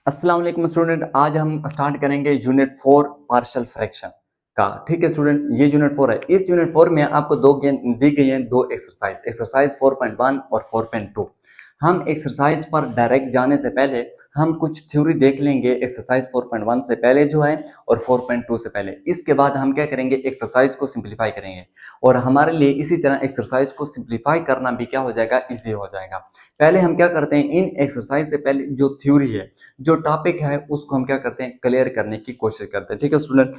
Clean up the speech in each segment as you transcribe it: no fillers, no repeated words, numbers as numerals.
अस्सलाम वालेकुम स्टूडेंट। आज हम स्टार्ट करेंगे यूनिट 4 पार्शियल फ्रैक्शन का। ठीक है स्टूडेंट, ये यूनिट 4 है। इस यूनिट 4 में आपको दी गई हैं दो एक्सरसाइज, एक्सरसाइज 4.1 और 4.2। हम एक्सरसाइज पर डायरेक्ट जाने से पहले हम कुछ थ्योरी देख लेंगे एक्सरसाइज 4.1 से पहले जो है और 4.2 से पहले। इसके बाद हम क्या करेंगे, एक्सरसाइज को सिंप्लीफाई करेंगे और हमारे लिए इसी तरह एक्सरसाइज को सिंप्लीफाई करना भी क्या हो जाएगा, इजी हो जाएगा। पहले हम क्या करते हैं, इन एक्सरसाइज से पहले जो थ्योरी है, जो टॉपिक है, उसको हम क्या करते हैं, क्लियर करने की कोशिश करते हैं। ठीक है स्टूडेंट,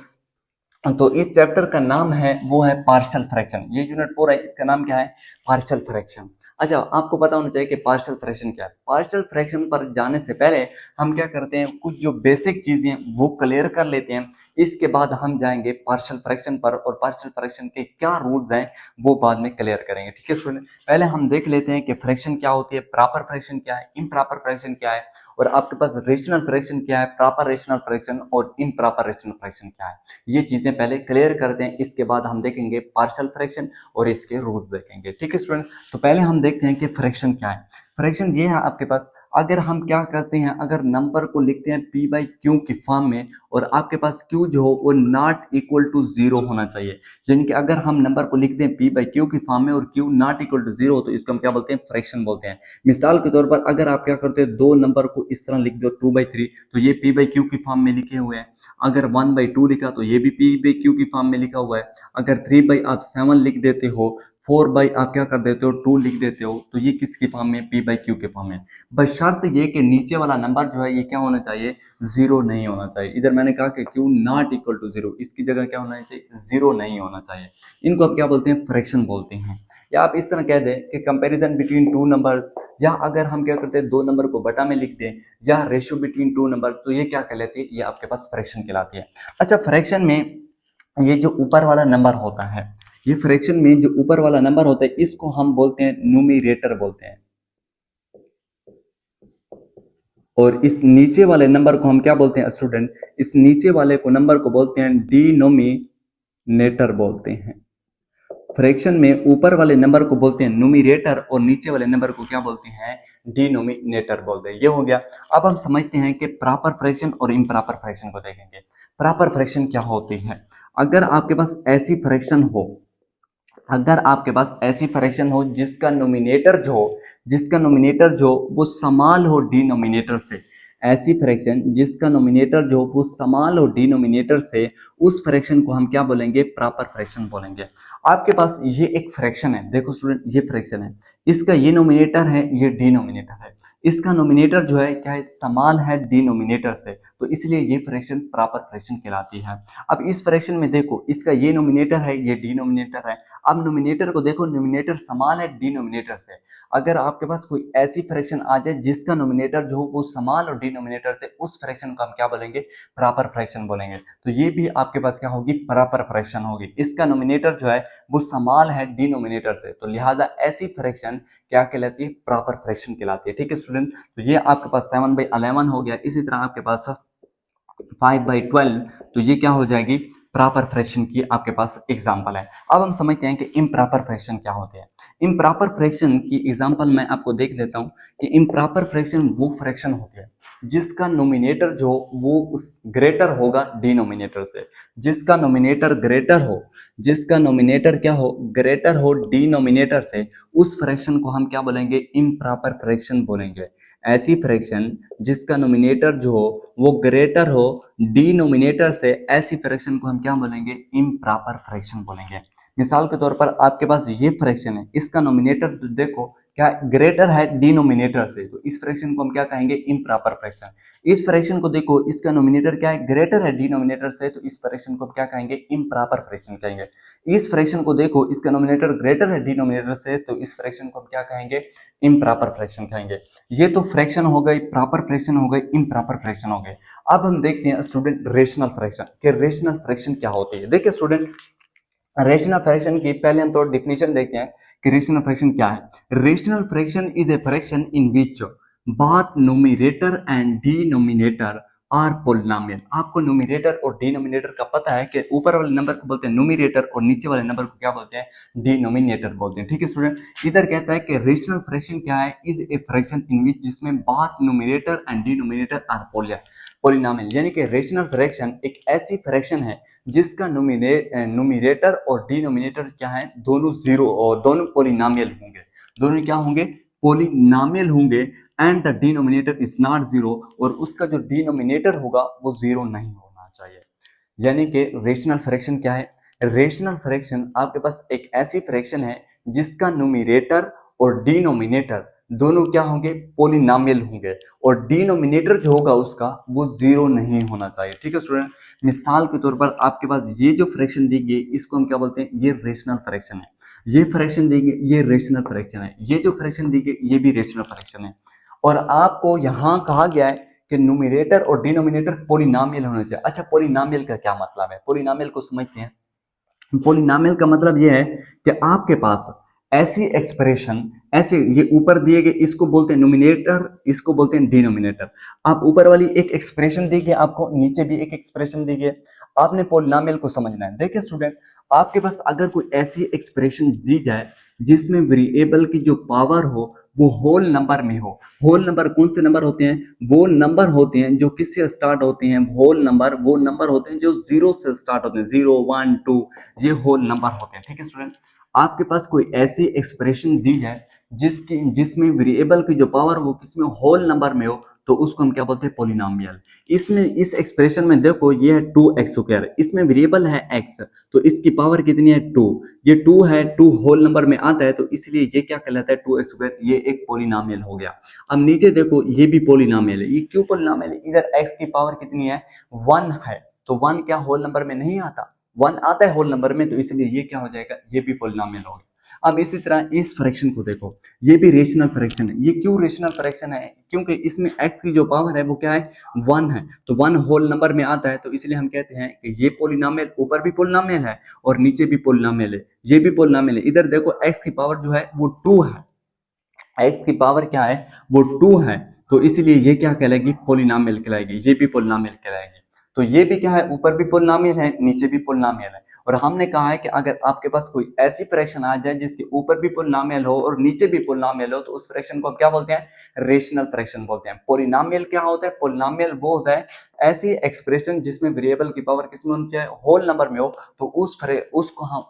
तो इस चैप्टर का नाम है वो है पार्शियल फ्रैक्शन। ये यूनिट 4 है, इसका नाम क्या है, पार्शियल फ्रैक्शन। अच्छा, आपको पता होना चाहिए कि पार्शियल फ्रैक्शन क्या है। पार्शियल फ्रैक्शन पर जाने से पहले हम क्या करते हैं, कुछ जो बेसिक चीजें वो क्लियर कर लेते हैं। इसके बाद हम जाएंगे पार्शियल फ्रैक्शन पर और पार्शियल फ्रैक्शन के क्या रूल्स हैं वो बाद में क्लियर करेंगे। ठीक है स्टूडेंट, पहले हम देख लेते हैं कि फ्रैक्शन क्या होती है, प्रॉपर फ्रैक्शन क्या है, इम्प्रॉपर फ्रैक्शन क्या है, और आपके पास रेशनल फ्रैक्शन क्या है, प्रॉपर रेशनल फ्रैक्शन और इम्प्रॉपर रेशनल फ्रैक्शन क्या है। ये चीजें पहले क्लियर करते हैं, इसके बाद हम देखेंगे पार्शियल फ्रैक्शन और इसके रूल्स देखेंगे। ठीक है स्टूडेंट, तो पहले हम देखते हैं कि फ्रैक्शन क्या है। फ्रैक्शन ये है आपके पास, अगर हम क्या करते हैं, अगर नंबर को लिखते हैं p बाई क्यू की फॉर्म में और आपके पास q जो हो वो नॉट इक्वल टू जीरो होना चाहिए। यानी कि अगर हम नंबर को लिखते हैं p बाई क्यू की फॉर्म में और q not equal to zero, तो इसको हम क्या बोलते हैं, फ्रैक्शन बोलते हैं। मिसाल के तौर पर अगर आप क्या करते हैं, दो नंबर को इस तरह लिख दो 2/3, तो ये p बाई क्यू की फॉर्म में लिखे हुए हैं। अगर 1/2 लिखा तो ये भी p बाई क्यू की फॉर्म में लिखा हुआ है। अगर 3 आप 7 लिख देते हो, 4 आप क्या कर देते हो, 2 लिख देते हो, तो ये किसकी फॉर्म में, p बाई क्यू के फॉर्म में। बशर्त ये कि नीचे वाला नंबर जो है ये क्या होना चाहिए, जीरो नहीं होना चाहिए। इधर मैंने कहा कि q not equal to zero, इसकी जगह क्या होना चाहिए, जीरो नहीं होना चाहिए। इनको आप क्या बोलते हैं, फ्रैक्शन बोलते हैं। या आप इस तरह कह दें कि कंपैरिजन बिटवीन टू नंबर्स, या अगर हम क्या करते हैं, दो नंबर को बटा में लिख दें, या रेशियो बिटवीन टू नंबर, तो ये क्या कहलाती है, ये आपके पास फ्रैक्शन कहलाती है। अच्छा, फ्रैक्शन में ये जो ऊपर वाला नंबर होता है, ये फ्रैक्शन में जो ऊपर वाला नंबर होता है, इसको हम बोलते हैं न्यूमरेटर बोलते हैं, और इस नीचे वाले नंबर को हम क्या बोलते हैं स्टूडेंट, इस नीचे वाले को नंबर को बोलते हैं डिनोमिनेटर बोलते हैं। फ्रैक्शन में ऊपर वाले नंबर को बोलते हैं न्यूमरेटर और नीचे वाले नंबर को क्या बोलते हैं, डिनोमिनेटर बोलते हैं। ये हो गया। अब हम समझते हैं कि प्रॉपर फ्रैक्शन और इम्प्रॉपर फ्रैक्शन को देखेंगे। प्रॉपर फ्रैक्शन क्या होती है, अगर आपके पास ऐसी फ्रैक्शन हो, अगर आपके पास ऐसी फ्रैक्शन हो जिसका नोमिनेटर जो वो समान हो डिनोमिनेटर से, ऐसी फ्रैक्शन जिसका नोमिनेटर जो वो समान हो डिनोमिनेटर से, उस फ्रैक्शन को हम क्या बोलेंगे, प्रॉपर फ्रैक्शन बोलेंगे। आपके पास ये एक फ्रैक्शन है, देखो स्टूडेंट, ये फ्रैक्शन है, इसका ये नोमिनेटर है, ये डिनोमिनेटर है, इसका नोमिनेटर जो है क्या है, समान है डिनोमिनेटर से, तो इसलिए ये फ्रैक्शन प्रॉपर फ्रैक्शन कहलाती है। अब इस फ्रैक्शन में देखो, इसका ये नोमिनेटर है, ये डिनोमिनेटर है। अब नोमिनेटर को देखो, नोमिनेटर समान है डिनोमिनेटर से। अगर आपके पास कोई ऐसी फ्रैक्शन आ जाए जिसका नोमिनेटर जो वो समान और डिनोमिनेटर से, उस फ्रैक्शन को हम क्या बोलेंगे, प्रॉपर फ्रैक्शन बोलेंगे। तो ये भी आपके पास क्या होगी, प्रॉपर फ्रैक्शन होगी। इसका नोमिनेटर जो है वो समान है डिनोमिनेटर से, तो लिहाजा ऐसी फ्रैक्शन क्या कहलाती है, प्रॉपर फ्रैक्शन कहलाती है। ठीक है स्टूडेंट, तो ये आपके पास 7/11 हो गया। इसी तरह आपके पास 5/12, तो ये क्या हो जाएगी, प्रॉपर फ्रैक्शन की आपके पास एग्जांपल है। अब हम समझते हैं कि इम्प्रॉपर फ्रैक्शन क्या होते हैं। इम्प्रॉपर फ्रैक्शन की एग्जांपल मैं आपको देख देता हूं कि इम्प्रॉपर फ्रैक्शन वो फ्रैक्शन होती है जिसका नोमिनेटर जो वो उस ग्रेटर होगा डिनोमिनेटर से, जिसका नोमिनेटर ग्रेटर हो, जिसका नोमिनेटर क्या हो, ग्रेटर हो डिनोमिनेटर से, उस फ्रैक्शन को हम क्या बोलेंगे, इम्प्रॉपर फ्रैक्शन बोलेंगे। ऐसी फ्रैक्शन जिसका नोमिनेटर जो हो वो ग्रेटर हो डिनोमिनेटर से, ऐसी फ्रैक्शन को हम क्या बोलेंगे, इम्प्रॉपर फ्रैक्शन बोलेंगे। मिसाल के तौर पर आपके पास ये फ्रैक्शन है, इसका नोमिनेटर देखो क्या ग्रेटर है डिनोमिनेटर से, तो इस फ्रैक्शन को हम क्या कहेंगे, इम्प्रॉपर फ्रैक्शन। इस फ्रैक्शन को देखो, इसका नोमिनेटर क्या है, ग्रेटर है डिनोमिनेटर से, तो इस फ्रैक्शन को क्या कहेंगे, इम्प्रॉपर फ्रैक्शन कहेंगे। इस फ्रैक्शन को देखो, इसका नोमिनेटर ग्रेटर है डिनोमिनेटर से, तो इस फ्रैक्शन को हम क्या कहेंगे, इम्प्रॉपर फ्रैक्शन कहेंगे। ये तो फ्रैक्शन हो गई, प्रॉपर फ्रैक्शन हो गई, इम्प्रॉपर फ्रैक्शन हो गए। अब हम देखते हैं स्टूडेंट रेशनल फ्रैक्शन, कि रेशनल फ्रैक्शन क्या होती है। देखिए स्टूडेंट, रेशनल फ्रैक्शन की पहले हम थोड़ा डिफिनेशन देखते हैं कि रेशनल फ्रैक्शन क्या है। Rational fraction is a fraction in which both numerator and denominator are polynomial. आपको न्यूमरेटर और डिनोमिनेटर का पता है कि ऊपर वाले नंबर को बोलते हैं न्यूमरेटर और नीचे वाले नंबर को क्या बोलते हैं, डिनोमिनेटर बोलते हैं। ठीक है स्टूडेंट, इधर कहता है कि रेशनल फ्रैक्शन क्या है, is a fraction in which जिसमें both numerator and denominator are polynomial. यानी कि रेशनल फ्रैक्शन एक ऐसी फ्रैक्शन है जिसका न्यूमरेटर और डिनोमिनेटर क्या है, दोनों जीरो और दोनों पोलिनोमियल होंगे, दोनों क्या होंगे, पोलिनोमियल होंगे। And the denominator is not zero, और उसका जो डिनोमिनेटर होगा वो जीरो नहीं होना चाहिए। यानी कि रेशनल फ्रैक्शन क्या है, रेशनल फ्रैक्शन आपके पास एक ऐसी फ्रैक्शन है जिसका न्यूमरेटर और डिनोमिनेटर दोनों क्या होंगे, पोलिनोमियल होंगे, और डिनोमिनेटर जो होगा उसका वो जीरो नहीं होना चाहिए। ठीक है स्टूडेंट, मिसाल के तौर पर आपके पास ये जो फ्रैक्शन दी गई इसको हम क्या बोलते हैं, ये रेशनल फ्रैक्शन है। ये फ्रैक्शन दी गई ये रेशनल फ्रैक्शन है, ये जो फ्रैक्शन दी गई ये भी रेशनल फ्रैक्शन है। और आपको यहाँ कहा गया है कि न्यूमरेटर और डिनोमिनेटर पोलिनोमियल होने चाहिए। अच्छा, पोलिनोमियल का क्या मतलब है, पोलिनोमियल को समझते हैं। पोलिनोमियल का मतलब यह है कि आपके पास ऐसी एक्सप्रेशन, ऐसे ये ऊपर दिए गए इसको बोलते हैं न्यूमरेटर, इसको बोलते हैं डिनोमिनेटर। आप ऊपर वाली एक एक्सप्रेशन दी गई, आपको नीचे भी एक एक्सप्रेशन दी गई, आपने पोलिनोमियल को समझना है। देखिए स्टूडेंट, आपके पास अगर कोई ऐसी एक्सप्रेशन दी जाए जिसमें वेरिएबल की जो पावर हो वो होल नंबर में हो। होल नंबर कौन से नंबर होते हैं, वो नंबर होते हैं जो किससे स्टार्ट होते हैं, होल नंबर वो नंबर होते हैं जो जीरो से स्टार्ट होते हैं, 0 1 2, ये होल नंबर होते हैं। ठीक है स्टूडेंट, आपके पास कोई ऐसी एक्सप्रेशन दी जाए जिसमें वेरिएबल की जो पावर वो किसमें, होल नंबर में हो, तो उसको हम क्या बोलते हैं, पोलिनोमियल। इसमें इस एक्सप्रेशन में देखो ये है 2x², इसमें वेरिएबल है x, तो इसकी पावर कितनी है 2, ये 2 है, 2 होल नंबर में आता है, तो इसलिए ये क्या कहलाता है 2x², ये एक पोलिनोमियल हो गया। अब नीचे देखो ये भी पोलिनोमियल है, ये क्यों पोलिनोमियल है, इधर x की पावर कितनी है 1 है, तो 1 क्या होल नंबर में नहीं आता, 1 आता है होल नंबर में, तो इसलिए ये क्या हो जाएगा, ये भी पोलिनोमियल हो गया। अब इसी तरह इस फ्रैक्शन को देखो, ये भी रेशनल फ्रैक्शन है। ये क्यों रेशनल फ्रैक्शन है, क्योंकि इसमें x की जो पावर है वो क्या है 1 है, तो 1 होल नंबर में आता है, तो इसलिए हम कहते हैं कि ये पोलिनोमियल, ऊपर भी पोलिनोमियल है और नीचे भी पोलिनोमियल है, ये भी पोलिनोमियल है। इधर देखो x की पावर जो है वो 2 है, x की पावर क्या है वो 2 है, तो इसलिए ये क्या कहलाएगी, पोलिनोमियल कहलाएगी, ये भी पोलिनोमियल कहलाएगी। तो ये भी क्या है, ऊपर भी पोलिनोमियल है नीचे भी पोलिनोमियल है। और हमने कहा है कि अगर आपके पास कोई ऐसी फ्रैक्शन आ जाए जिसके ऊपर भी पोलिनोमियल हो और नीचे भी पोलिनोमियल हो, तो उस फ्रैक्शन को हम क्या बोलते हैं, रेशनल फ्रैक्शन बोलते हैं। पोलिनोमियल क्या होता है, पोलिनोमियल वो होता है ऐसी एक्सप्रेशन जिसमें वेरिएबल की पावर किसमें होनी चाहिए, होल नंबर में हो, तो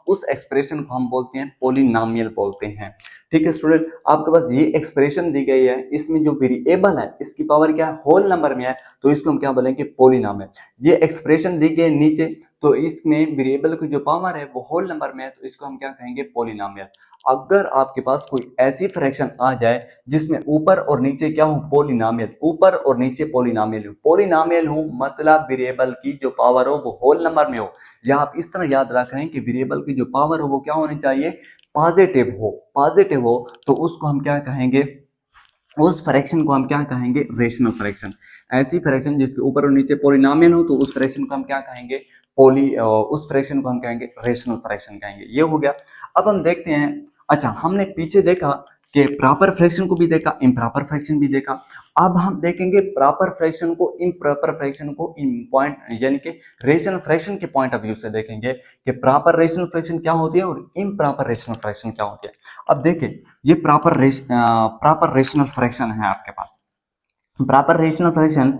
उस एक्सप्रेशन को हम बोलते हैं पोलिनोमियल बोलते हैं। ठीक है स्टूडेंट, आपके पास ये एक्सप्रेशन दी गई है, इसमें जो वेरिएबल है इसकी पावर क्या है, होल नंबर में है, तो इसको हम क्या बोलेंगे, पोलिनोमियल। ये एक्सप्रेशन दी गई है नीचे, तो इसमें वेरिएबल की जो पावर है वो होल नंबर में है, तो इसको हम क्या कहेंगे, पोलिनोमियल। अगर आपके पास कोई ऐसी फ्रैक्शन आ जाए जिसमें ऊपर और नीचे क्या हो, पोलिनोमियल, ऊपर और नीचे पोलिनोमियल हो, पोलिनोमियल हो मतलब वेरिएबल की जो पावर हो वो होल नंबर में हो, या आप इस तरह याद रख रहे हैं कि वेरिएबल की जो पावर हो वो क्या होनी चाहिए, पॉजिटिव हो, पॉजिटिव हो, तो उसको हम क्या कहेंगे, उस फ्रैक्शन को हम क्या कहेंगे, रेशनल फ्रैक्शन। ऐसी फ्रैक्शन जिसके ऊपर और नीचे पोलिनोमियल हो, तो उस फ्रैक्शन को हम क्या कहेंगे, उस फ्रैक्शन को हम कहेंगे रेशनल फ्रैक्शन कहेंगे। ये हो गया। अब हम देखते हैं, अच्छा हमने पीछे देखा कि प्रॉपर फ्रैक्शन को भी देखा, इम्प्रॉपर फ्रैक्शन भी देखा। अब हम देखेंगे प्रॉपर फ्रैक्शन को, इम्प्रॉपर फ्रैक्शन को इन पॉइंट यानी कि रेशनल फ्रैक्शन के पॉइंट ऑफ व्यू से देखेंगे कि प्रॉपर रेशनल फ्रैक्शन क्या होती है और इम्प्रॉपर रेशनल फ्रैक्शन क्या होती है। अब देखिए, ये प्रॉपर रेशनल फ्रैक्शन है आपके पास। Proper rational fraction,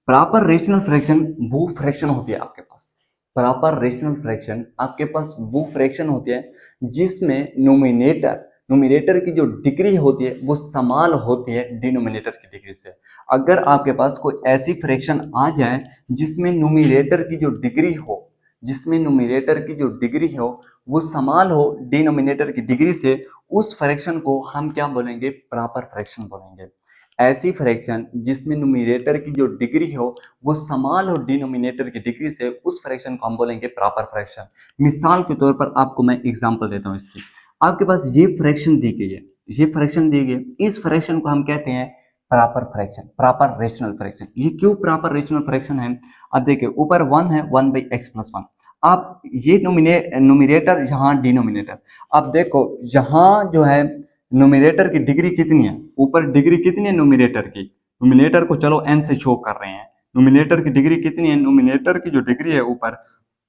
proper rational fraction वो फ्रैक्शन होती है आपके पास, प्रॉपर रेशनल फ्रैक्शन आपके पास वो फ्रैक्शन होती है जिसमें नोमिनेटर की जो डिग्री होती है वो समान होती है डिनोमिनेटर की डिग्री से। अगर आपके पास कोई ऐसी फ्रैक्शन आ जाए जिसमें नोमिनेटर की जो डिग्री हो, जिसमें नोमिनेटर की जो डिग्री हो वो समान हो डिनोमिनेटर की डिग्री से, उस फ्रैक्शन को हम क्या बोलेंगे, प्रॉपर फ्रैक्शन बोलेंगे। ऐसी फ्रैक्शन जिसमें न्यूमरेटर की जो डिग्री हो वो समान हो डिनोमिनेटर की डिग्री से, उस फ्रैक्शन को हम बोलेंगे प्रॉपर फ्रैक्शन। मिसाल के तौर पर आपको मैं एग्जांपल देता हूं इसकी। आपके पास ये फ्रैक्शन दी गई है, ये फ्रैक्शन दी गई है, इस फ्रैक्शन को हम कहते हैं proper fraction, proper rational fraction. ये क्यों प्रॉपर रेशनल फ्रैक्शन है, अब देखिए ऊपर 1 है, 1/x+1, आप ये नोमिनेटर यहाँ डिनोमिनेटर, अब देखो यहाँ जो है न्यूमरेटर की डिग्री कितनी है, ऊपर डिग्री कितनी है न्यूमरेटर की, न्यूमरेटर को चलो n से शो कर रहे हैं, नोमिनेटर की डिग्री कितनी है, नोमिनेटर की जो डिग्री है ऊपर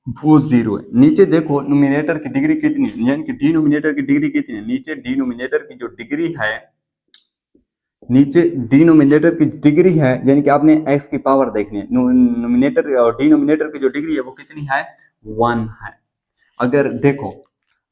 वो 0 है। नीचे देखो नोमिनेटर की डिग्री कितनी है, यानी कि डिनोमिनेटर की डिग्री कितनी है, नीचे डिनोमिनेटर की जो डिग्री है, नीचे डिनोमिनेटर की डिग्री है, यानी कि आपने x की पावर देखनी है। नोमिनेटर और डिनोमिनेटर की जो डिग्री है वो कितनी है, 1 है। अगर देखो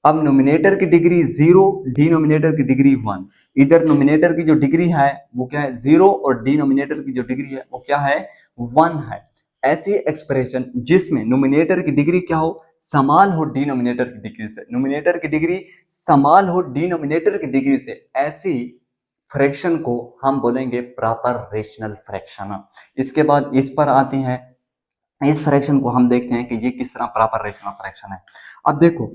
अब नोमिनेटर की डिग्री 0, डिनोमिनेटर की डिग्री 1, इधर नोमिनेटर की जो डिग्री है वो क्या है 0 और डिनोमिनेटर की जो डिग्री है वो क्या है 1 है। ऐसी एक्सप्रेशन जिसमें नोमिनेटर की डिग्री क्या हो, समान हो डिनोमिनेटर की डिग्री से, नोमिनेटर की डिग्री समान हो डिनोमिनेटर की डिग्री से, ऐसी फ्रैक्शन को हम बोलेंगे प्रॉपर रेशनल फ्रैक्शन। इसके बाद इस पर आते हैं, इस फ्रैक्शन को हम देखते हैं कि ये किस तरह प्रॉपर रेशनल फ्रैक्शन है। अब देखो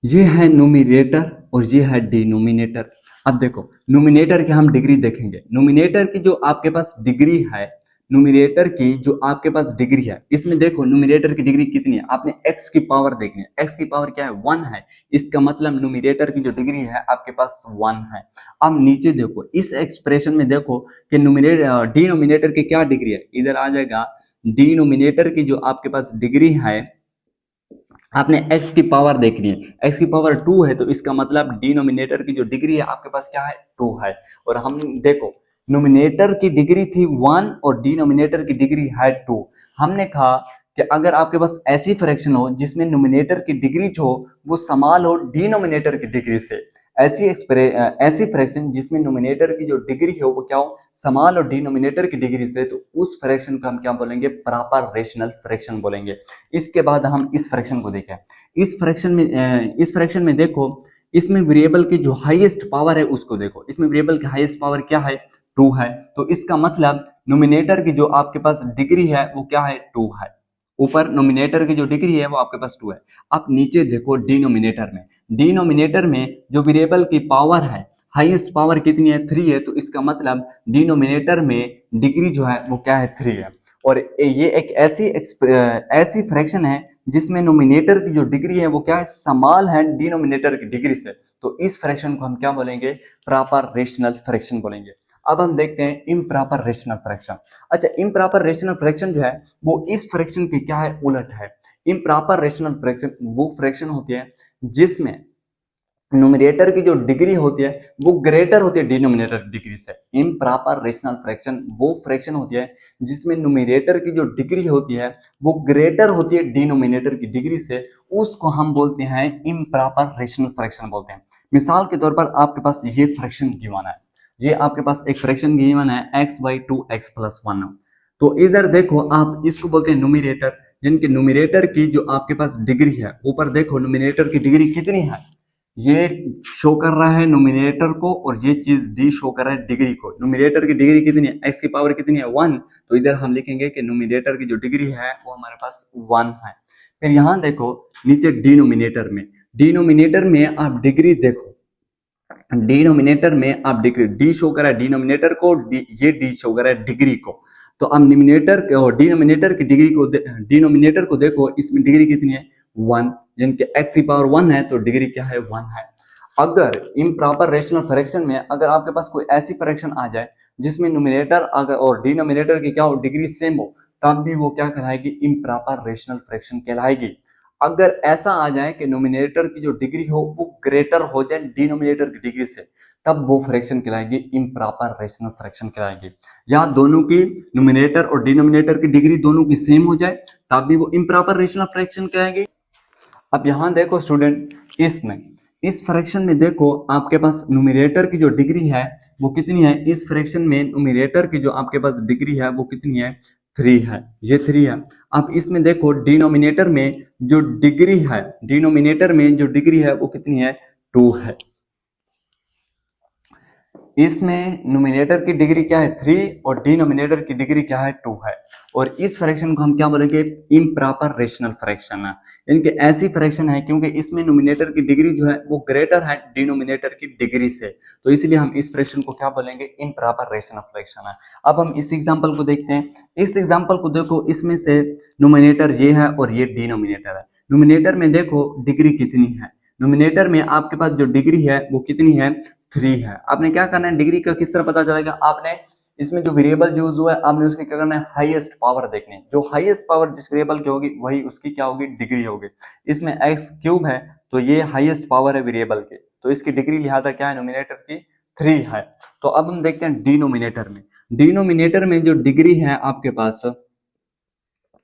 ये है नोमिनेटर और ये है डिनोमिनेटर। अब देखो नोमिनेटर की हम डिग्री देखेंगे, नोमिनेटर की जो आपके पास डिग्री है, नोमिनेटर की जो आपके पास डिग्री है, इसमें देखो नोमिनेटर की डिग्री कितनी है, आपने x की पावर देखनी है, x की पावर क्या है 1 है, इसका मतलब नोमिनेटर की जो डिग्री है आपके पास 1 है। अब नीचे देखो इस एक्सप्रेशन में देखो कि नोमिनेटर डिनोमिनेटर की क्या डिग्री है, इधर आ जाएगा डिनोमिनेटर की जो आपके पास डिग्री है, आपने x की पावर देखनी है, x की पावर 2 है, तो इसका मतलब डिनोमिनेटर की जो डिग्री है आपके पास क्या है 2 है। और हम देखो नोमिनेटर की डिग्री थी 1 और डिनोमिनेटर की डिग्री है 2। हमने कहा कि अगर आपके पास ऐसी फ्रैक्शन हो जिसमें नोमिनेटर की डिग्री जो वो समान हो डिनोमिनेटर की डिग्री से, ऐसी फ्रैक्शन जिसमें नोमिनेटर की जो डिग्री है वो क्या हो समान और डिनोमिनेटर की डिग्री से, तो उस फ्रैक्शन को हम क्या बोलेंगे, प्रॉपर रेशनल फ्रैक्शन बोलेंगे। इसके बाद हम इस फ्रैक्शन को देखें, इस फ्रैक्शन में देखो इसमें वेरिएबल की जो हाईएस्ट पावर है उसको देखो, इसमें वेरिएबल की हाईएस्ट पावर क्या है 2 है, तो इसका मतलब नोमिनेटर की जो आपके पास डिग्री है वो क्या है 2 है। ऊपर नोमिनेटर की जो डिग्री है वो आपके पास 2 है। अब नीचे देखो डिनोमिनेटर में, डिनोमिनेटर में जो वेरिएबल की पावर है हाईएस्ट पावर कितनी है 3 है, तो इसका मतलब डिनोमिनेटर में डिग्री जो है वो क्या है 3 है। और ये एक ऐसी फ्रैक्शन है जिसमें नोमिनेटर की जो डिग्री है वो क्या है समान है डिनोमिनेटर की डिग्री से, तो इस फ्रैक्शन को हम क्या बोलेंगे, प्रॉपर रेशनल फ्रैक्शन बोलेंगे। अब हम देखते हैं इम्प्रॉपर रेशनल फ्रैक्शन। अच्छा इम्प्रॉपर रेशनल फ्रैक्शन जो है वो इस फ्रैक्शन की क्या है उलट है। इम्प्रॉपर रेशनल फ्रैक्शन वो फ्रैक्शन होती है जिसमें न्यूमरेटर की जो डिग्री होती है वो ग्रेटर होती है डिनोमिनेटर की डिग्री से। इम्प्रॉपर रेशनल फ्रैक्शन वो फ्रैक्शन होती है जिसमें न्यूमरेटर की जो डिग्री होती है वो ग्रेटर होती है डिनोमिनेटर की डिग्री से, उसको हम बोलते हैं इम्प्रॉपर रेशनल फ्रैक्शन बोलते हैं। मिसाल के तौर पर आपके पास ये फ्रैक्शन गिवन है, ये आपके पास एक फ्रैक्शन गिवन है x/2x+1, तो इधर देखो आप इसको बोलते हैं न्यूमरेटर, यानी कि न्यूमरेटर की जो आपके पास डिग्री है, ऊपर देखो न्यूमरेटर की डिग्री कितनी है, ये शो कर रहा है नोमिनेटर को और ये चीज डी शो कर रहा है डिग्री को। नोमिनेटर की डिग्री कितनी है, x की पावर कितनी है 1, तो इधर हम लिखेंगे कि नोमिनेटर की जो डिग्री है वो हमारे पास 1 है। फिर यहाँ देखो नीचे डिनोमिनेटर में आप डिग्री देखो, डिनोमिनेटर में आप डिग्री डी शो कर रहा है डिनोमिनेटर को, ये डी शो कर रहा है डिग्री को, तो अब डिनोमिनेटर की डिग्री को डिनोमिनेटर को देखो, इसमें डिग्री कितनी है 1, यानी कि x की पावर 1 है तो डिग्री क्या है 1 है। अगर इम्प्रॉपर रेशनल फ्रैक्शन में अगर आपके पास कोई ऐसी फ्रैक्शन आ जाए जिसमें न्यूमरेटर अगर और डिनोमिनेटर की क्या हो डिग्री सेम हो, तब भी वो क्या कहलाएगी, इम्प्रॉपर रेशनल फ्रैक्शन कहलाएगी। अगर ऐसा आ जाए कि नोमिनेटर की जो डिग्री हो वो ग्रेटर हो जाए डिनोमिनेटर की डिग्री से, तब वो फ्रैक्शन कहलाएगी इम्प्रॉपर रेशनल फ्रैक्शन कहलाएगी। या दोनों की नोमिनेटर और डिनोमिनेटर की डिग्री दोनों की सेम हो जाए तब भी वो इम्प्रॉपर रेशनल फ्रैक्शन कहलाएगी। अब यहां देखो स्टूडेंट, इसमें इस फ्रैक्शन में देखो आपके पास न्यूमरेटर की जो डिग्री है वो कितनी है, इस फ्रैक्शन में न्यूमरेटर की जो आपके पास डिग्री है वो कितनी है 3 है, ये 3 है। अब इसमें देखो डिनोमिनेटर में जो डिग्री है, डिनोमिनेटर में जो डिग्री है वो कितनी है 2 है। इसमें न्यूमरेटर की डिग्री क्या है 3 और डिनोमिनेटर की डिग्री क्या है 2 है, और इस फ्रैक्शन को हम क्या बोलेंगे, इम्प्रॉपर रेशनल फ्रैक्शन है। इनके ऐसी फ्रैक्शन है क्योंकि इसमें न्यूमरेटर की डिग्री जो है वो ग्रेटर है डिनोमिनेटर की डिग्री से, तो इसलिए हम इस फ्रैक्शन को क्या बोलेंगे, इम्प्रॉपर रेशनल फ्रैक्शन है। अब हम इस एग्जांपल को देखते हैं, इस एग्जांपल को देखो, इसमें से न्यूमरेटर ये है और ये डिनोमिनेटर है। न्यूमरेटर में देखो डिग्री कितनी है, न्यूमरेटर में आपके पास जो डिग्री है वो कितनी है 3 है। आपने क्या करना है, डिग्री का किस तरह पता चलेगा, आपने इसमें जो वेरिएबल यूज हुआ है आपने उसके क्या करना है, हाईएस्ट पावर देखनी है। जो हाईएस्ट पावर जिस वेरिएबल की होगी वही उसकी क्या होगी, डिग्री होगी। इसमें एक्स क्यूब है तो ये हाईएस्ट पावर है वेरिएबल की, तो इसकी डिग्री लिहाजा क्या है, नोमिनेटर की 3 है। तो अब हम देखते हैं डिनोमिनेटर में। डिनोमिनेटर में जो डिग्री है आपके पास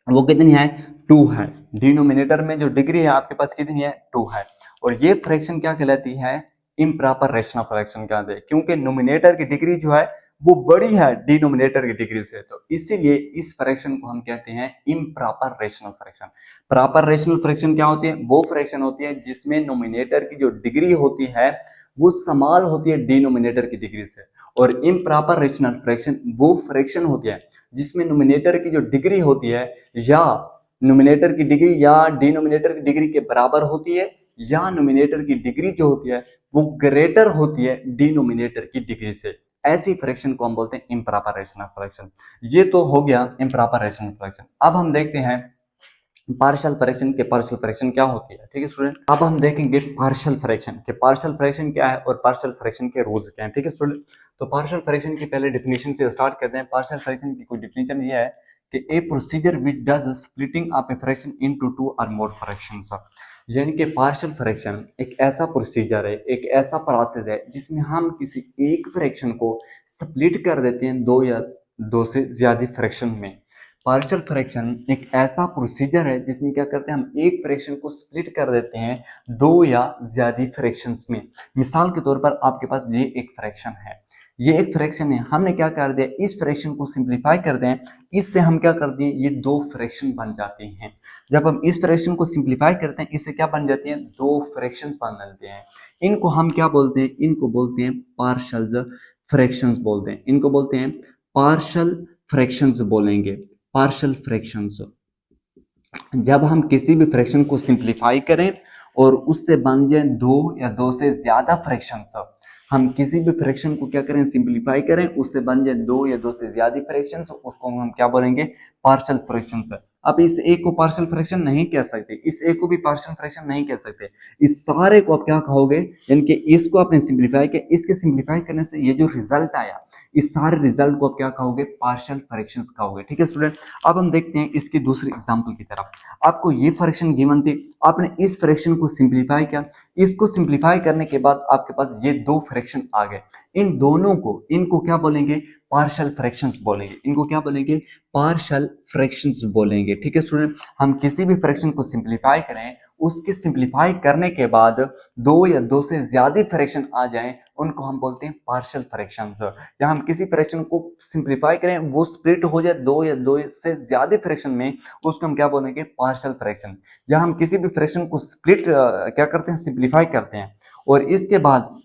वो कितनी है, 2 है। डिनोमिनेटर में जो डिग्री है आपके पास कितनी है, 2 है। और ये फ्रैक्शन क्या कहलाती है, इम्प्रॉपर रेशनल फ्रैक्शन कहलाती है, क्योंकि नोमिनेटर की डिग्री जो है वो बड़ी है डिनोमिनेटर की डिग्री से, तो इसीलिए इस फ्रैक्शन को हम कहते हैं improper rational fraction. Proper rational fraction क्या होती है, वो फ्रैक्शन होती है जिसमें नोमिनेटर की जो डिग्री होती है वो समान होती है डिनोमिनेटर की डिग्री से। और इम्प्रॉपर रेशनल फ्रैक्शन वो फ्रैक्शन होती है जिसमें नोमिनेटर की जो डिग्री होती है या नोमिनेटर की डिग्री या डिनोमिनेटर की डिग्री के बराबर होती है, या नोमिनेटर की डिग्री जो होती है वो ग्रेटर होती है डिनोमिनेटर की डिग्री से। ऐसी फ्रैक्शन को हम बोलते हैं इम्प्रॉपर रेशनल फ्रैक्शन। ये तो हो गया इम्प्रॉपर रेशनल फ्रैक्शन। अब हम देखते हैं पार्शियल फ्रैक्शन के पार्शियल फ्रैक्शन क्या होती है। ठीक है स्टूडेंट, अब हम देखेंगे पार्शियल फ्रैक्शन के पार्शियल फ्रैक्शन क्या है और पार्शियल फ्रैक्शन के रूल्स क्या हैं। ठीक है स्टूडेंट, तो पार्शियल फ्रैक्शन की पहले डेफिनेशन से स्टार्ट करते हैं। पार्शियल फ्रैक्शन की कोई डेफिनेशन ये है कि a procedure which does splitting of a fraction into two और मोर फ्रैक्शंस। यानी कि पार्शियल फ्रैक्शन एक ऐसा प्रोसीजर है, एक ऐसा प्रोसेस है जिसमें हम किसी एक फ्रैक्शन को स्प्लिट कर देते हैं दो या दो से ज्यादा फ्रैक्शन में। पार्शियल फ्रैक्शन एक ऐसा प्रोसीजर है जिसमें क्या करते हैं, हम एक फ्रैक्शन को स्प्लिट कर देते हैं दो या ज्यादा फ्रैक्शंस में। मिसाल के तौर पर आपके पास ये एक फ्रैक्शन है, ये एक फ्रैक्शन है, हमने क्या कर दिया, इस फ्रैक्शन को सिंप्लीफाई कर दें, इससे हम क्या कर दिए, ये दो फ्रैक्शन बन जाते हैं। जब हम इस फ्रैक्शन को सिंप्लीफाई करते हैं इससे क्या बन जाती है, दो फ्रैक्शंस बन जाते हैं। इनको हम क्या बोलते हैं, इनको बोलते हैं पार्शियल फ्रैक्शंस बोलते हैं, इनको बोलते हैं पार्शियल फ्रैक्शंस बोलेंगे, पार्शियल फ्रैक्शंस। जब हम किसी भी फ्रैक्शन को सिंप्लीफाई करें और उससे बन जाए दो या दो से ज्यादा फ्रैक्शंस, हम किसी भी फ्रैक्शन को क्या करें, सिंप्लीफाई करें, उससे बन जाए दो या दो से ज्यादा फ्रैक्शंस, उसको हम क्या बोलेंगे, पार्शियल फ्रैक्शंस। अब इस एक को पार्शियल फ्रैक्शन नहीं कह सकते, इस एक को भी पार्शियल फ्रैक्शन नहीं कह सकते, इस सारे को आप क्या कहोगे, यानी कि इसको आपने सिंप्लीफाई किया, इसके सिंप्लीफाई करने से ये जो रिजल्ट आया, इस सारे रिजल्ट को आप क्या कहोगे, पार्शियल फ्रैक्शंस कहोगे। ठीक है स्टूडेंट, अब हम देखते हैं इसकी दूसरी एग्जांपल की तरफ। आपको ये फ्रैक्शन गिवन थी, आपने इस फ्रैक्शन को सिंप्लीफाई किया, इसको सिंप्लीफाई करने के बाद आपके पास ये दो फ्रैक्शन आ गए, इन दोनों को, इनको क्या बोलेंगे, पार्शियल फ्रैक्शंस बोलेंगे, इनको क्या बोलेंगे, पार्शियल फ्रैक्शंस बोलेंगे। ठीक है स्टूडेंट, हम किसी भी फ्रैक्शन को सिंप्लीफाई करें, उसके सिंप्लीफाई करने के बाद दो या दो से ज्यादा फ्रैक्शन आ जाएं, उनको हम बोलते हैं पार्शियल फ्रैक्शंस। या हम किसी फ्रैक्शन को सिंप्लीफाई करें, वो स्प्लिट हो जाए दो या दो से ज्यादा फ्रैक्शन में, उसको हम क्या बोलेंगे, पार्शियल फ्रैक्शन। या हम किसी भी फ्रैक्शन को स्प्लिट क्या करते हैं, सिंप्लीफाई करते हैं, और इसके बाद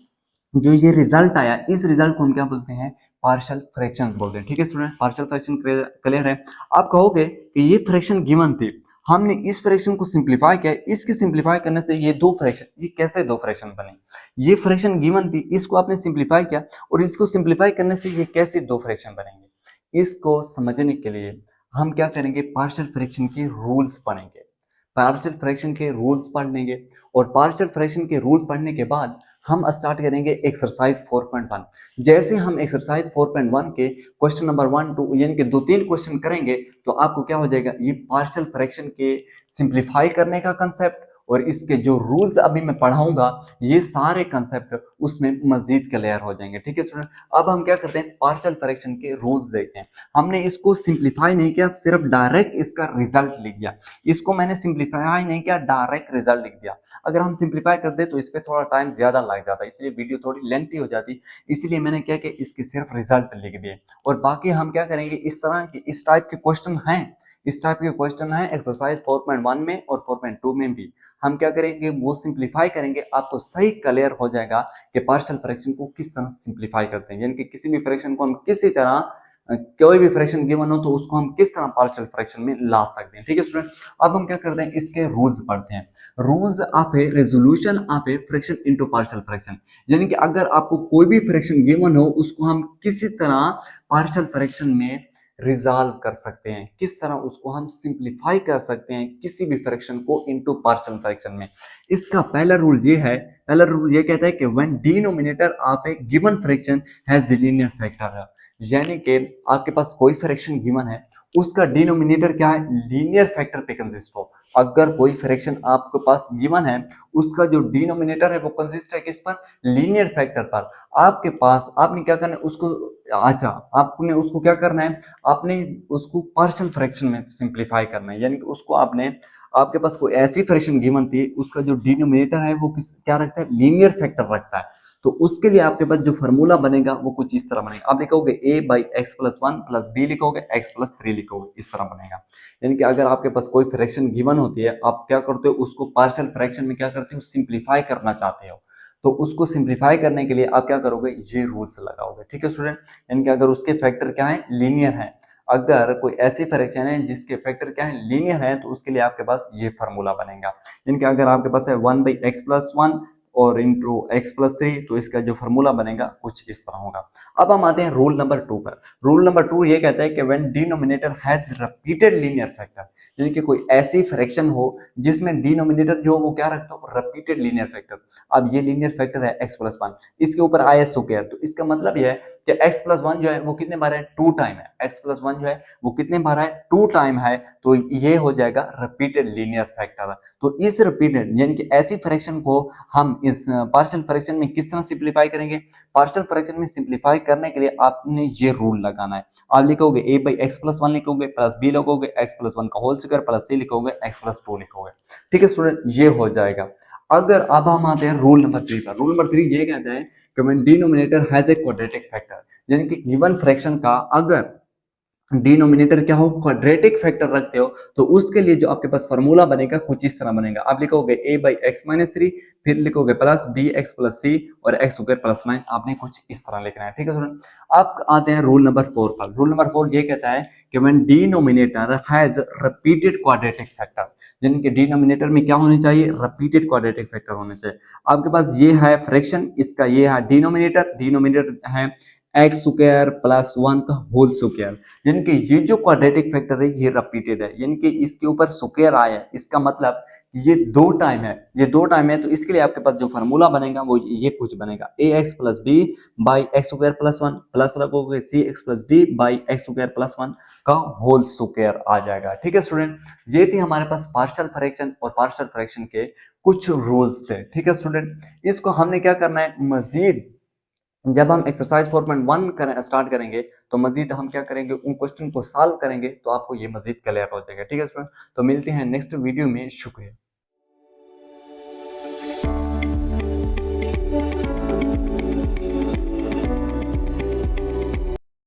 जो ये रिजल्ट आया, इस रिजल्ट को हम क्या बोलते हैं, पार्शियल फ्रैक्शंस बोलते हैं। ठीक है स्टूडेंट, पार्शियल फ्रैक्शन क्लियर है। आप कहोगे कि ये फ्रैक्शन गिवन थी, हमने इस फ्रैक्शन को सिंप्लीफाई किया, इसके सिंप्लीफाई करने से ये दो फ्रैक्शन, ये कैसे दो फ्रैक्शन बने, ये फ्रैक्शन गिवन थी, इसको आपने सिंप्लीफाई किया और इसको सिंप्लीफाई करने से ये कैसे दो फ्रैक्शन बनेंगे। इसको समझने के लिए हम क्या करेंगे, पार्शियल फ्रैक्शन के रूल्स पढ़ेंगे, पार्शियल फ्रैक्शन के रूल्स पढ़ लेंगे, और पार्शियल फ्रैक्शन के रूल पढ़ने के बाद हम स्टार्ट करेंगे एक्सरसाइज 4.1। जैसे हम एक्सरसाइज 4.1 के क्वेश्चन नंबर 1 2 यानी कि दो तीन क्वेश्चन करेंगे तो आपको क्या हो जाएगा, ये पार्शियल फ्रैक्शन के सिंप्लीफाई करने का कंसेप्ट और इसके जो रूल्स अभी मैं पढ़ाऊंगा, ये सारे कंसेप्ट उसमें मजीद क्लियर हो जाएंगे। ठीक है स्टूडेंट, अब हम क्या करते हैं, पार्शियल फ्रैक्शन के रूल्स देखते हैं। हमने इसको सिंप्लीफाई नहीं किया, सिर्फ डायरेक्ट इसका रिजल्ट लिख दिया, इसको मैंने सिंप्लीफाई नहीं किया, डायरेक्ट रिजल्ट लिख दिया। अगर हम सिंप्लीफाई कर दे तो इस पर थोड़ा टाइम ज्यादा लग जाता, इसलिए वीडियो थोड़ी लेंथी हो जाती, इसलिए मैंने क्या कि इसके सिर्फ रिजल्ट लिख दिए। और बाकी हम क्या करेंगे, इस तरह के इस टाइप के क्वेश्चन हैं, इस टाइप के क्वेश्चन हैं एक्सरसाइज 4.1 में और 4.2 में भी, हम क्या करेंगे, वो सिंप्लीफाई करेंगे, आपको सही क्लियर हो जाएगा कि पार्शियल फ्रैक्शन को किस तरह सिंप्लीफाई करते हैं, यानी कि किसी भी फ्रैक्शन को हम किसी तरह कोई भी फ्रैक्शन गिवन हो तो उसको हम किस तरह पार्शियल फ्रैक्शन में ला सकते हैं। ठीक है स्टूडेंट, अब हम क्या करते हैं, इसके रूल्स पढ़ते हैं। Rules of A resolution of a fraction into partial fraction, यानी कि अगर आपको कोई भी फ्रैक्शन गिवन हो उसको हम किसी तरह पार्शियल फ्रैक्शन में रिजॉल्व कर सकते हैं, किस तरह उसको हम सिंप्लीफाई कर सकते हैं किसी भी फ्रैक्शन को इनटू पार्शियल फ्रैक्शन में। इसका पहला रूल ये है, पहला रूल ये कहता है कि when denominator of A given fraction has linear factor, यानी कि आपके पास कोई फ्रैक्शन गिवन है, उसका डिनोमिनेटर क्या है, लीनियर फैक्टर पे कंसिस्ट हो। अगर कोई फ्रैक्शन आपके पास गिवन है, उसका जो डिनोमिनेटर है वो कंसिस्ट है किस पर, लीनियर फैक्टर पर। आपके पास आपने क्या करना है उसको, अच्छा आपने उसको क्या करना है, आपने उसको पार्शियल फ्रैक्शन में सिंप्लीफाई करना है, यानी कि उसको आपने, आपके पास कोई ऐसी फ्रैक्शन गिवन थी, उसका जो डिनोमिनेटर है वो किस क्या रखता है, लीनियर फैक्टर रखता है। तो उसके लिए आपके पास जो फॉर्मूला बनेगा वो कुछ इस तरह बनेगा। आप लिखोगे a by X plus one plus B लिखोगे, x प्लस थ्री लिखोगे, इस तरह बनेगा। यानी कि अगर आपके पास कोई फ्रैक्शन गिवन होती है, आप क्या करते हो उसको पार्शियल फ्रैक्शन में क्या करते हो, सिंप्लीफाई करना चाहते हो। तो उसको सिंप्लीफाई करने के लिए आप क्या करोगे, ये रूल्स लगाओगे। ठीक है स्टूडेंट, यानी कि अगर उसके फैक्टर क्या है, लीनियर है, अगर कोई ऐसी फ्रैक्शन है जिसके फैक्टर क्या है, लीनियर है, तो उसके लिए आपके पास ये फार्मूला बनेगा। यानी कि अगर आपके पास है one by X plus one और इंटू एक्स प्लस थ्री, तो इसका जो फॉर्मूला बनेगा कुछ इस तरह होगा। अब हम आते हैं रूल नंबर 2 पर। रूल नंबर 2 ये कहता है कि when denominator has repeated linear factor, यानी कि कोई ऐसी फ्रैक्शन हो जिसमें डिनोमिनेटर जो वो क्या रखता हो, रिपीटेड लीनियर फैक्टर। अब ये लीनियर फैक्टर है एक्स प्लस वन, इसके ऊपर आया स्क्वायर, तो इसका मतलब ये है कि एक्स प्लस वन जो है वो कितने बार है, टू टाइम है। एक्स प्लस वन जो है वो कितने बार है, टू टाइम है, तो ये हो जाएगा रिपीटेड लीनियर फैक्टर। तो इस रिपीटेड यानी कि ऐसी फ्रैक्शन को हम इस पार्शियल फ्रैक्शन में किस तरह सिंप्लीफाई करेंगे, पार्शियल फ्रैक्शन में सिंप्लीफाई करने के लिए आपने ये रूल लगाना है। आप लिखोगे a by X plus one लिखोगे, प्लस बी लिखोगे एक्स प्लस वन का होल स्क्वायर, प्लस सी लिखोगे एक्स प्लस टू लिखोगे। ठीक है स्टूडेंट, ये हो जाएगा। अगर अब हम आते हैं रूल नंबर 3 पर। रूल नंबर 3 ये कहता है कि when denominator has a quadratic factor, यानी कि गिवन फ्रैक्शन का अगर डिनोमिनेटर क्या हो, क्वाड्रेटिक फैक्टर रखते हो, तो उसके लिए जो आपके पास फॉर्मूला बनेगा कुछ इस तरह बनेगा। आप लिखोगे a by x minus three, फिर लिखोगे प्लस बी एक्स प्लस सी और एक्स स्क्वायर प्लस नाइन, आपने कुछ इस तरह लिखना है। ठीक है स्टूडेंट, आप आते हैं रूल नंबर 4 पर। रूल नंबर 4 ये कहता है कि when denominator has repeated quadratic factor, यानी कि डिनोमिनेटर में क्या होने चाहिए, रिपीटेड क्वाड्रेटिक फैक्टर होने चाहिए। आपके पास ये है फ्रैक्शन, इसका ये है डिनोमिनेटर, डिनोमिनेटर है एक्स स्क्वायर प्लस वन का होल स्क्वायर, यानी कि ये जो क्वाड्रेटिक फैक्टर है ये रिपीटेड है, यानी कि इसके ऊपर स्क्वायर आया है, इसका मतलब ये दो टाइम है, ये दो टाइम है। तो इसके लिए आपके पास जो फार्मूला बनेगा वो ये कुछ बनेगा, A X plus B by X square plus one, plus रखोगे C X plus D by X square plus one का होल स्क्वायर आ जाएगा। ठीक है स्टूडेंट, ये थी हमारे पास पार्शियल फ्रैक्शन और पार्शियल फ्रैक्शन के कुछ रूल्स थे। ठीक है स्टूडेंट, इसको हमने क्या करना है, मजीद जब हम एक्सरसाइज 4.1 करें स्टार्ट करेंगे, तो मजीद हम क्या करेंगे, उन क्वेश्चन को सॉल्व करेंगे, तो आपको ये मजीद क्लियर हो जाएगा। ठीक है स्टूडेंट, तो मिलते हैं नेक्स्ट वीडियो में, शुक्रिया।